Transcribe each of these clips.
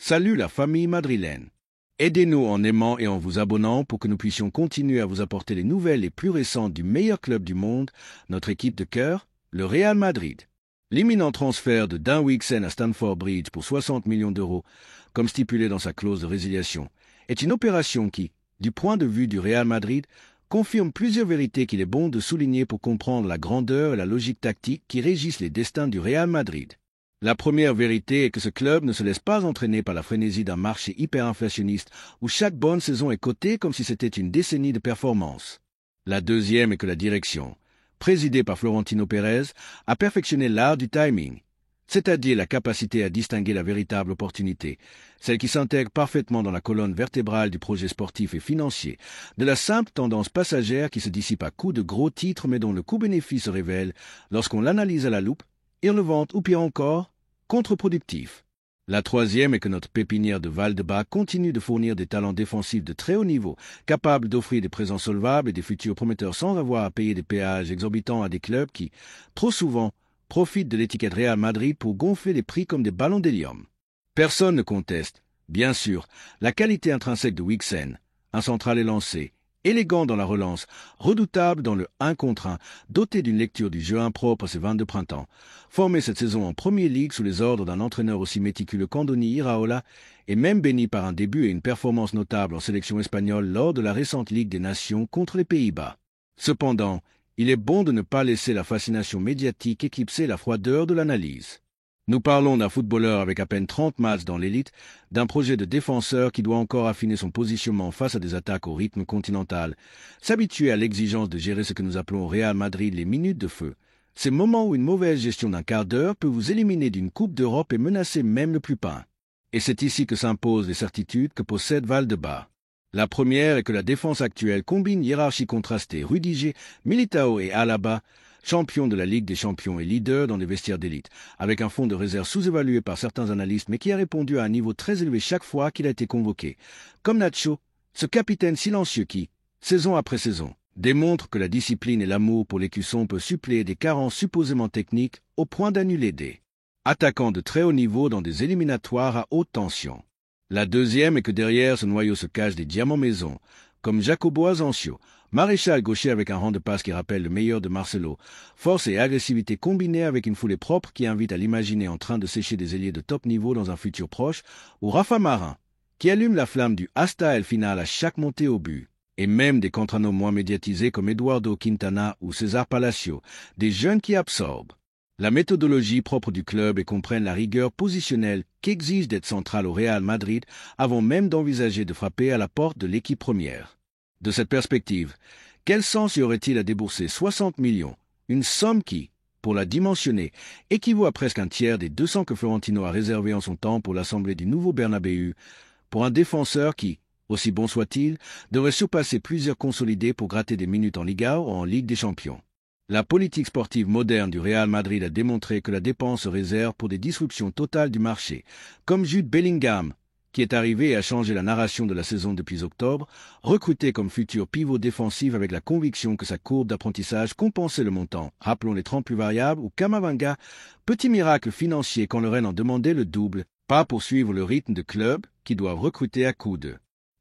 Salut la famille madrilène. Aidez-nous en aimant et en vous abonnant pour que nous puissions continuer à vous apporter les nouvelles les plus récentes du meilleur club du monde, notre équipe de cœur, le Real Madrid. L'imminent transfert de Dan Wixen à Stamford Bridge pour 60 millions d'euros, comme stipulé dans sa clause de résiliation, est une opération qui, du point de vue du Real Madrid, confirme plusieurs vérités qu'il est bon de souligner pour comprendre la grandeur et la logique tactique qui régissent les destins du Real Madrid. La première vérité est que ce club ne se laisse pas entraîner par la frénésie d'un marché hyperinflationniste où chaque bonne saison est cotée comme si c'était une décennie de performance. La deuxième est que la direction, présidée par Florentino Pérez, a perfectionné l'art du timing, c'est-à-dire la capacité à distinguer la véritable opportunité, celle qui s'intègre parfaitement dans la colonne vertébrale du projet sportif et financier, de la simple tendance passagère qui se dissipe à coups de gros titres mais dont le coût-bénéfice se révèle, lorsqu'on l'analyse à la loupe, irrelevante ou pire encore, contre-productif. La troisième est que notre pépinière de Valdebebas continue de fournir des talents défensifs de très haut niveau, capables d'offrir des présents solvables et des futurs prometteurs sans avoir à payer des péages exorbitants à des clubs qui, trop souvent, profitent de l'étiquette Real Madrid pour gonfler les prix comme des ballons d'hélium. Personne ne conteste, bien sûr, la qualité intrinsèque de Wixen, un central élancé, élégant dans la relance, redoutable dans le 1 contre 1, doté d'une lecture du jeu impropre à ses 22 printemps, formé cette saison en Premier League sous les ordres d'un entraîneur aussi méticuleux qu'Andoni Iraola, et même béni par un début et une performance notable en sélection espagnole lors de la récente Ligue des Nations contre les Pays-Bas. Cependant, il est bon de ne pas laisser la fascination médiatique éclipser la froideur de l'analyse. Nous parlons d'un footballeur avec à peine 30 matchs dans l'élite, d'un projet de défenseur qui doit encore affiner son positionnement face à des attaques au rythme continental, s'habituer à l'exigence de gérer ce que nous appelons au Real Madrid les minutes de feu, ces moments où une mauvaise gestion d'un quart d'heure peut vous éliminer d'une Coupe d'Europe et menacer même le plus peint. Et c'est ici que s'imposent les certitudes que possède Valdebebas. La première est que la défense actuelle combine hiérarchie contrastée, Rudiger, Militao et Alaba, champion de la Ligue des champions et leader dans les vestiaires d'élite, avec un fonds de réserve sous-évalué par certains analystes mais qui a répondu à un niveau très élevé chaque fois qu'il a été convoqué. Comme Nacho, ce capitaine silencieux qui, saison après saison, démontre que la discipline et l'amour pour l'écusson peuvent suppléer des carences supposément techniques au point d'annuler des attaquants de très haut niveau dans des éliminatoires à haute tension. La deuxième est que derrière ce noyau se cachent des diamants maison, comme Jacobo Asensio, maréchal gaucher avec un rang de passe qui rappelle le meilleur de Marcelo, force et agressivité combinées avec une foulée propre qui invite à l'imaginer en train de sécher des ailiers de top niveau dans un futur proche, ou Rafa Marin, qui allume la flamme du hasta el final à chaque montée au but, et même des contranos moins médiatisés comme Eduardo Quintana ou César Palacio, des jeunes qui absorbent la méthodologie propre du club et comprennent la rigueur positionnelle qu'exige d'être central au Real Madrid avant même d'envisager de frapper à la porte de l'équipe première. De cette perspective, quel sens y aurait-il à débourser 60 millions, une somme qui, pour la dimensionner, équivaut à presque un tiers des 200 que Florentino a réservés en son temps pour l'assemblée du nouveau Bernabéu, pour un défenseur qui, aussi bon soit-il, devrait surpasser plusieurs consolidés pour gratter des minutes en Liga ou en Ligue des Champions. La politique sportive moderne du Real Madrid a démontré que la dépense se réserve pour des disruptions totales du marché, comme Jude Bellingham, qui est arrivé et a changé la narration de la saison depuis octobre, recruté comme futur pivot défensif avec la conviction que sa courbe d'apprentissage compensait le montant, rappelons les 30 plus variables, ou Camavinga, petit miracle financier quand le Rennes en demandait le double, pas pour suivre le rythme de clubs qui doivent recruter à coups de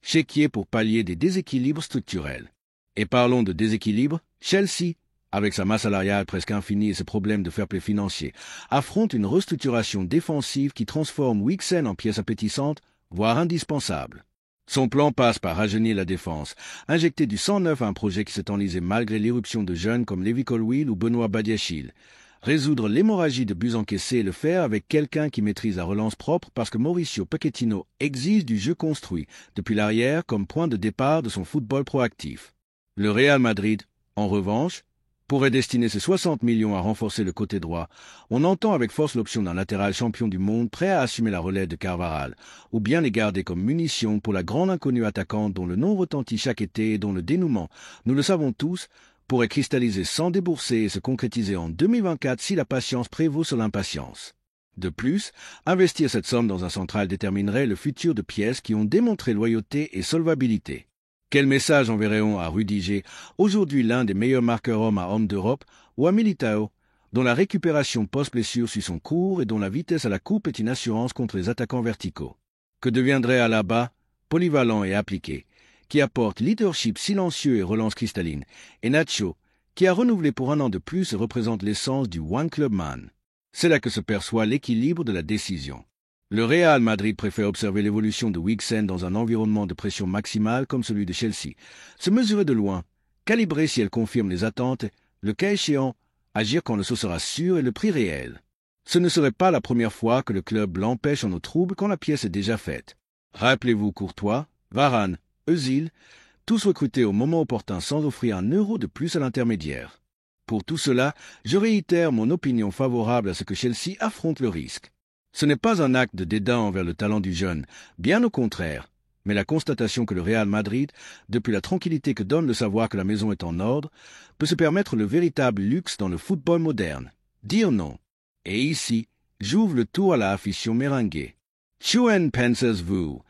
chéquier pour pallier des déséquilibres structurels. Et parlons de déséquilibre, Chelsea, avec sa masse salariale presque infinie et ses problèmes de fair play financier, affronte une restructuration défensive qui transforme Wixen en pièce appétissante, voire indispensable. Son plan passe par rajeunir la défense, injecter du sang neuf à un projet qui s'est enlisé malgré l'irruption de jeunes comme Levi Colwill ou Benoît Badiachil, résoudre l'hémorragie de buts encaissés et le faire avec quelqu'un qui maîtrise la relance propre parce que Mauricio Pochettino exige du jeu construit, depuis l'arrière comme point de départ de son football proactif. Le Real Madrid, en revanche, pourrait destiner ses 60 millions à renforcer le côté droit. On entend avec force l'option d'un latéral champion du monde prêt à assumer la relève de Carvajal, ou bien les garder comme munitions pour la grande inconnue attaquante dont le nom retentit chaque été et dont le dénouement, nous le savons tous, pourrait cristalliser sans débourser et se concrétiser en 2024 si la patience prévaut sur l'impatience. De plus, investir cette somme dans un central déterminerait le futur de pièces qui ont démontré loyauté et solvabilité. Quel message enverrait-on à Rudiger, aujourd'hui l'un des meilleurs marqueurs hommes à homme d'Europe, ou à Militao, dont la récupération post-blessure suit son cours et dont la vitesse à la coupe est une assurance contre les attaquants verticaux? Que deviendrait Alaba, polyvalent et appliqué, qui apporte leadership silencieux et relance cristalline, et Nacho, qui a renouvelé pour un an de plus et représente l'essence du One Club Man. C'est là que se perçoit l'équilibre de la décision. Le Real Madrid préfère observer l'évolution de Wixen dans un environnement de pression maximale comme celui de Chelsea, se mesurer de loin, calibrer si elle confirme les attentes, le cas échéant, agir quand le saut sera sûr et le prix réel. Ce ne serait pas la première fois que le club l'empêche en eau trouble quand la pièce est déjà faite. Rappelez-vous Courtois, Varane, Özil, tous recrutés au moment opportun sans offrir un euro de plus à l'intermédiaire. Pour tout cela, je réitère mon opinion favorable à ce que Chelsea affronte le risque. Ce n'est pas un acte de dédain envers le talent du jeune, bien au contraire, mais la constatation que le Real Madrid, depuis la tranquillité que donne le savoir que la maison est en ordre, peut se permettre le véritable luxe dans le football moderne. Dire non. Et ici, j'ouvre le tour à la afición merengue. ¿Quién pensez vous,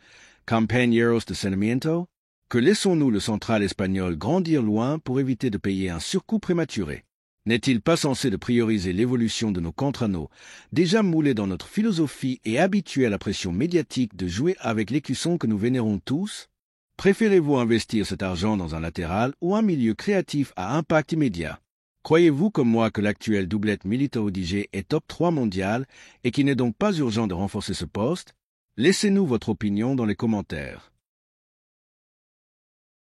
compañeros de sentimiento? Que laissons-nous le central espagnol grandir loin pour éviter de payer un surcoût prématuré? N'est-il pas censé de prioriser l'évolution de nos contranos, déjà moulés dans notre philosophie et habitués à la pression médiatique de jouer avec l'écusson que nous vénérons tous? Préférez-vous investir cet argent dans un latéral ou un milieu créatif à impact immédiat? Croyez-vous comme moi que l'actuel doublette Militao-Digé est top 3 mondial et qu'il n'est donc pas urgent de renforcer ce poste? Laissez-nous votre opinion dans les commentaires.